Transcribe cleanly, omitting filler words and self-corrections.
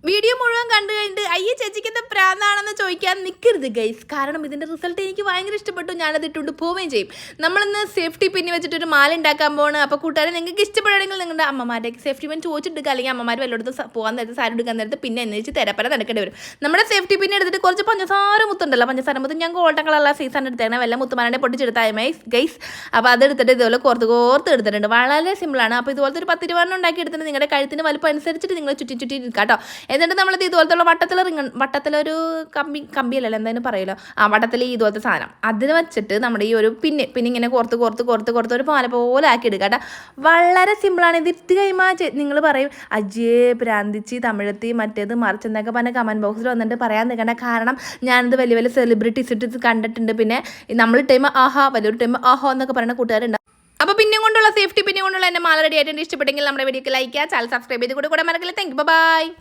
Video മുഴുവൻ കണ്ടു കഴിഞ്ഞിട്ട് അയ്യേ ചേച്ചിക്ക് എന്താ പ്രാന്താണെന്ന് ചോദിക്കാൻ നിൽക്കരുത് ഗൈസ്. കാരണം ഇതിൻ്റെ റിസൾട്ട് എനിക്ക് ഭയങ്കര ഇഷ്ടപ്പെട്ടു. ഞാനത് ഇട്ടുകൊണ്ട് പോവുകയും ചെയ്യും. നമ്മളിന്ന് സേഫ്റ്റി പിന്നി വെച്ചിട്ടൊരു മാല ഉണ്ടാക്കാൻ പോകണം. അപ്പോൾ കൂട്ടുകാരെ നിങ്ങൾക്ക് ഇഷ്ടപ്പെടുകയാണെങ്കിൽ നിങ്ങളുടെ അമ്മമാരുടെയൊക്കെ സേഫ്റ്റി പിൻ ചോദിച്ചെടുക്കുക. അല്ലെങ്കിൽ അമ്മമാർ വല്ലയിടത്തും പോകാൻ നേരത്ത് സാരി എടുക്കാൻ നേരത്ത് പിന്നെ എന്നുവെച്ച് തെരപ്പര നടക്കേണ്ടി വരും. നമ്മുടെ സേഫ്റ്റി പിൻ എടുത്തിട്ട് കുറച്ച് പഞ്ചസാര മുത്തുണ്ടല്ലോ, പഞ്ചസാര മുത്ത് ഞാൻ ഗോൾഡൻ കളറുള്ള സീസൺ എടുത്തേക്കണം. വല്ല മുത്തുമാരെ പൊട്ടിച്ചെടുത്താൽ ഗൈസ്. അപ്പോൾ അതെടുത്തിട്ട് ഇതുപോലെ കോർത്ത് എടുത്തിട്ടുണ്ട്. വളരെ സിമ്പിളാണ്. അപ്പോൾ ഇതുപോലത്തെ ഒരു 10 രൂപ ഉണ്ടാക്കി എടുത്തിട്ട് നിങ്ങളുടെ കഴുത്തിന് വലുപ്പം അനുസരിച്ചിട്ട് നിങ്ങൾ ചുറ്റി നിൽക്കാം കേട്ടോ. എന്നിട്ട് നമ്മളിത് ഇതുപോലത്തുള്ള വട്ടത്തിലൊരു കമ്പിയല്ലല്ലോ എന്തായാലും പറയുമല്ലോ, വട്ടത്തിൽ ഇതുപോലത്തെ സാധനം അതിന് വെച്ചിട്ട് നമ്മുടെ ഈ ഒരു പിന്നെ ഇങ്ങനെ കോർത്ത് ഒരു പാല പോലെ ആക്കി എടുക്കുക കേട്ടോ. വളരെ സിമ്പിളാണ്. ഇത് ഇട്ട് കഴിയുമ്പോൾ നിങ്ങൾ പറയും അജയ് പ്രാന്തിച്ച് തമിഴത്തി മറ്റേത് മറിച്ചെന്നൊക്കെ പറഞ്ഞ കമൻറ്റ് ബോക്സിൽ വന്നിട്ട് പറയാൻ നിൽക്കേണ്ട. കാരണം ഞാനിത് വലിയ സെലിബ്രിറ്റീസ് ഇട്ട് കണ്ടിട്ടുണ്ട്. പിന്നെ നമ്മൾ ടൈം വലിയൊരു ടൈം എന്നൊക്കെ പറയുന്ന കൂട്ടുകാരുണ്ട്. അപ്പോൾ പിന്നെ കൊണ്ടുള്ള സേഫ്റ്റി പിന്നെ കൊണ്ടുള്ള എൻ്റെ മാല റെഡി ആയിട്ടുണ്ട്. ഇഷ്ടപ്പെട്ടെങ്കിൽ നമ്മുടെ വീഡിയോക്ക് ലൈക്ക് ചെയ്യുക, ചാനൽ സബ്സ്ക്രൈബ് ചെയ്ത് കൂടെ മറക്കില്ല. Thank you, by.